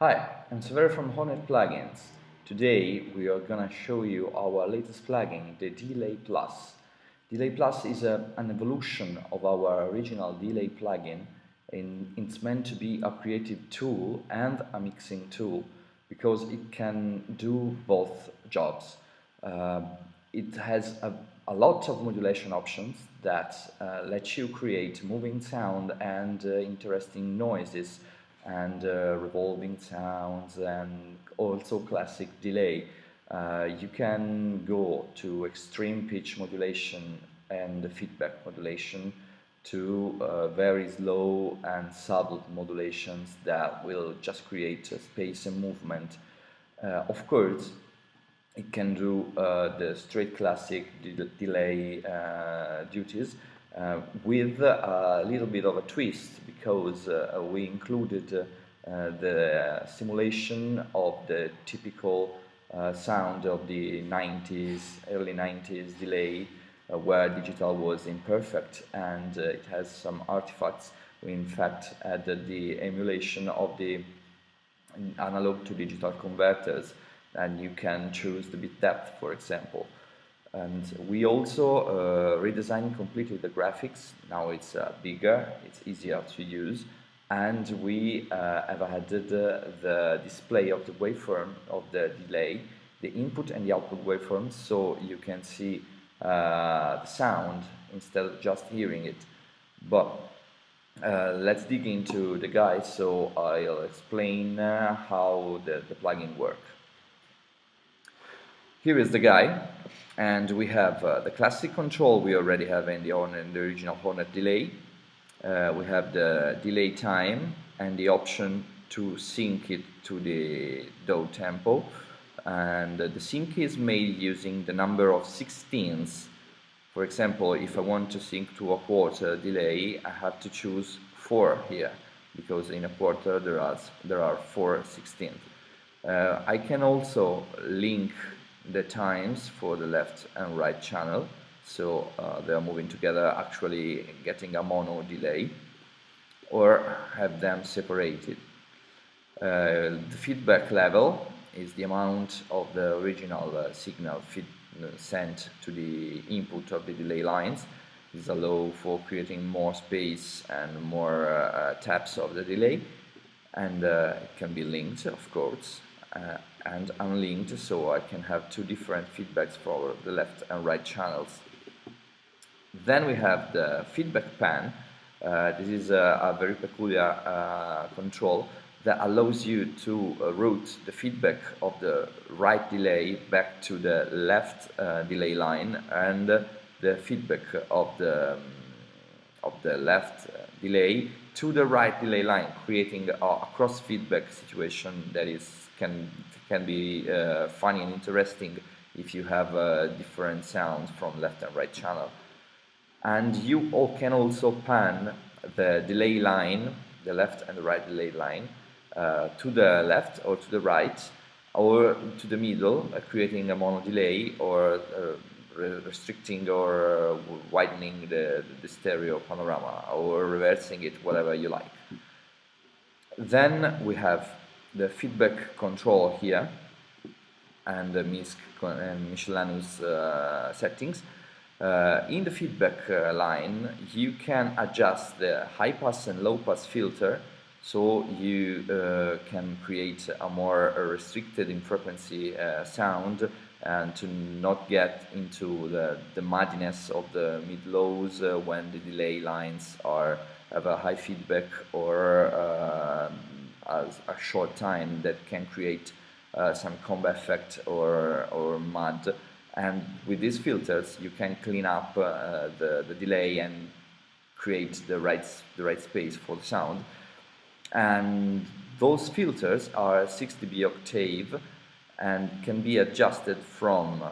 Hi, I'm Severo from HorNet Plugins. Today we are gonna show you our latest plugin, the DeeLay Plus. DeeLay Plus is an evolution of our original DeeLay plugin, and it's meant to be a creative tool and a mixing tool because it can do both jobs. It has a lot of modulation options that let you create moving sound and interesting noises and revolving sounds and also classic delay. You can go to extreme pitch modulation and feedback modulation to very slow and subtle modulations that will just create space and movement. Of course, it can do the straight classic delay duties with a little bit of a twist because we included the simulation of the typical sound of the 90s, early 90s delay where digital was imperfect, and it has some artifacts. We in fact added the emulation of the analog to digital converters, and you can choose the bit depth, for example. And we also redesigned completely the graphics. Now it's bigger, it's easier to use, and we have added the display of the waveform of the delay, the input and the output waveforms, so you can see the sound instead of just hearing it. But let's dig into the guide, so I'll explain how the plugin works. Here is the guide, and we have the classic control we already have in the original HorNet delay. We have the delay time and the option to sync it to the DAW tempo, and the sync is made using the number of 16ths. For example, if I want to sync to a quarter delay, I have to choose 4 here, because in a quarter there are 4 16ths. I can also link the times for the left and right channel, so they are moving together, actually getting a mono delay, or have them separated. The feedback level is the amount of the original signal sent to the input of the delay lines. This allows for creating more space and more taps of the delay, and it can be linked, of course, and unlinked, so I can have 2 different feedbacks for the left and right channels. Then we have the feedback pan. This is a very peculiar control that allows you to route the feedback of the right delay back to the left delay line, and the feedback of the left delay to the right delay line, creating a cross feedback situation that can be funny and interesting if you have different sounds from left and right channel. And you can also pan the delay line, the left and the right delay line, to the left or to the right or to the middle, creating a mono delay, or restricting or widening the stereo panorama, or reversing it, whatever you like. Then we have the feedback control here and the miscellaneous settings. In the feedback line, you can adjust the high pass and low pass filter, so you can create a more restricted in frequency sound, and to not get into the muddiness of the mid-lows when the delay lines have a high feedback or a short time that can create some combo effect or mud. And with these filters you can clean up the delay and create the right space for the sound. And those filters are 6 dB octave and can be adjusted from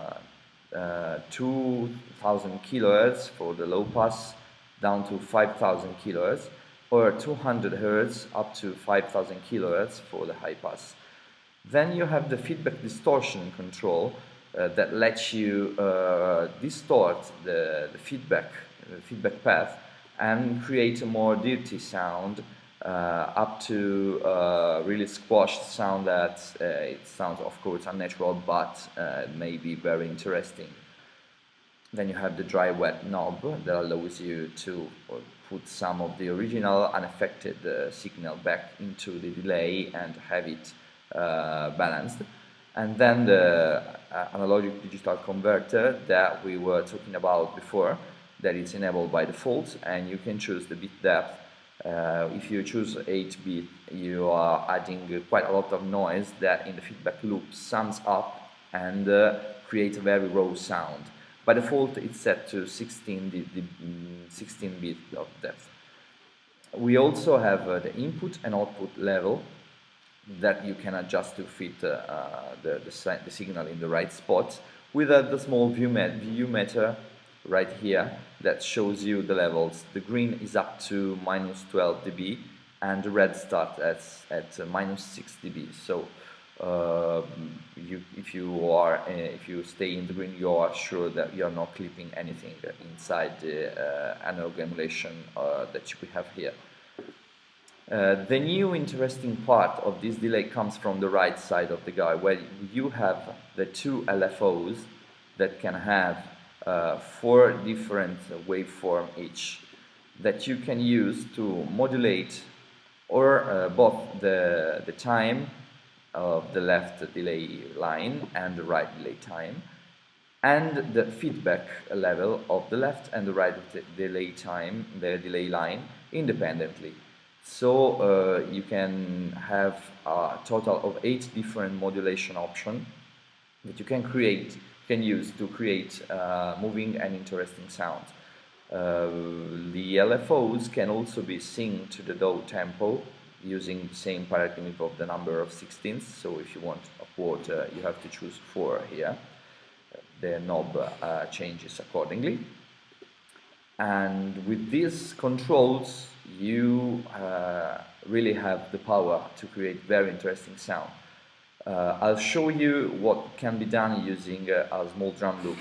2000 kHz for the low pass down to 5000 kHz, or 200 Hz up to 5000 kHz for the high pass. Then you have the feedback distortion control that lets you distort the feedback path and create a more dirty sound, up to really squashed sound that it sounds of course unnatural, but may be very interesting. Then you have the dry wet knob that allows you to put some of the original unaffected signal back into the delay and have it balanced. And then the analogic digital converter that we were talking about before, that is enabled by default, and you can choose the bit depth. If you choose 8-bit, you are adding quite a lot of noise that in the feedback loop sums up and creates a very raw sound. By default, it's set to 16 bit of depth. We also have the input and output level that you can adjust to fit the signal in the right spot with the small view meter right here that shows you the levels. The green is up to -12 dB and the red starts at -6 dB. So if you stay in the green, you are sure that you are not clipping anything inside the analog emulation that we have here. The new interesting part of this delay comes from the right side of the guide, where you have the two LFOs that can have 4 different waveform each that you can use to modulate or both the time of the left delay line and the right delay time, and the feedback level of the left and the right delay time, the delay line, independently. So you can have a total of 8 different modulation options that you can use to create moving and interesting sounds. The LFOs can also be synced to the DAW tempo using the same parameter of the number of 16ths. So if you want a quarter, you have to choose 4 here. The knob changes accordingly. And with these controls, you really have the power to create very interesting sound. I'll show you what can be done using a small drum loop,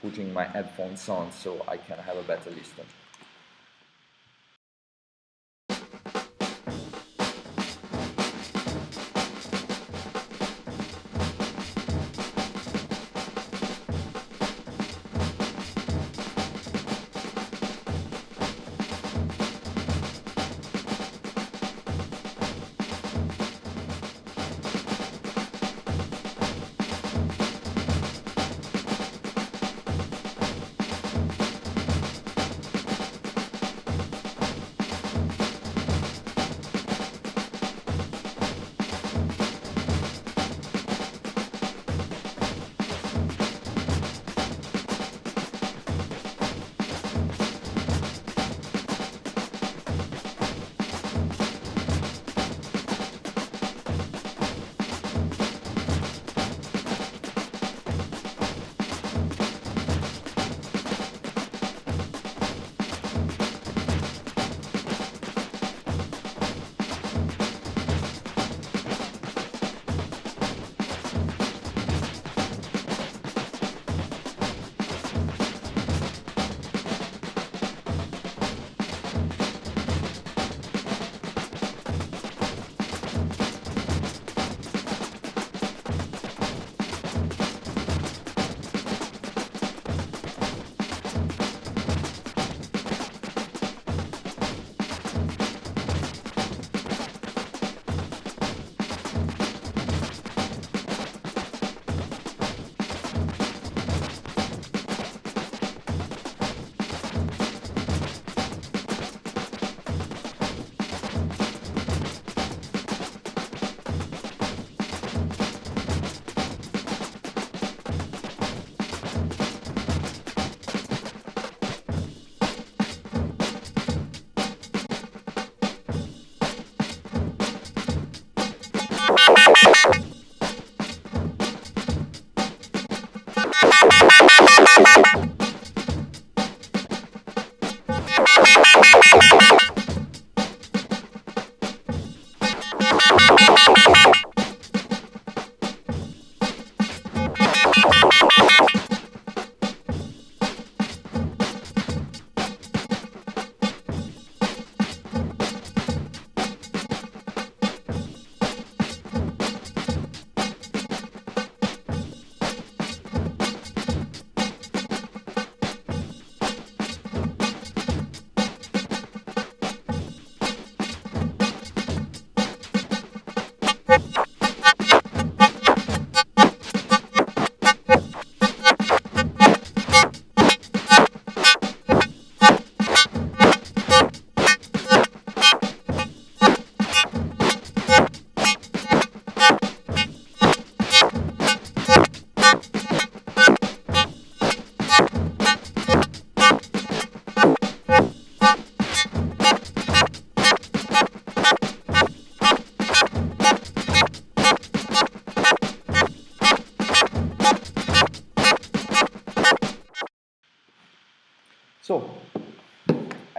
putting my headphones on so I can have a better listen.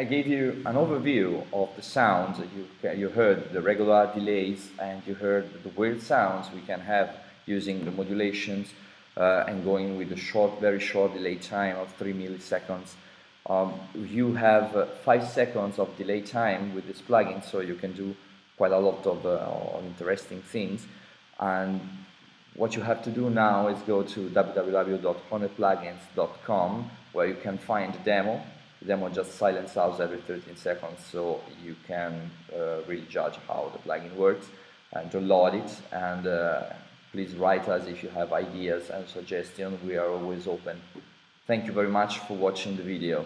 gave you an overview of the sounds. You heard the regular delays and you heard the weird sounds we can have using the modulations and going with a very short delay time of 3 milliseconds. You have 5 seconds of delay time with this plugin, so you can do quite a lot of interesting things. And what you have to do now is go to www.hornetplugins.com, where you can find the demo. The demo just silence out every 13 seconds, so you can really judge how the plugin works and download it. And please write us if you have ideas and suggestions. We are always open. Thank you very much for watching the video.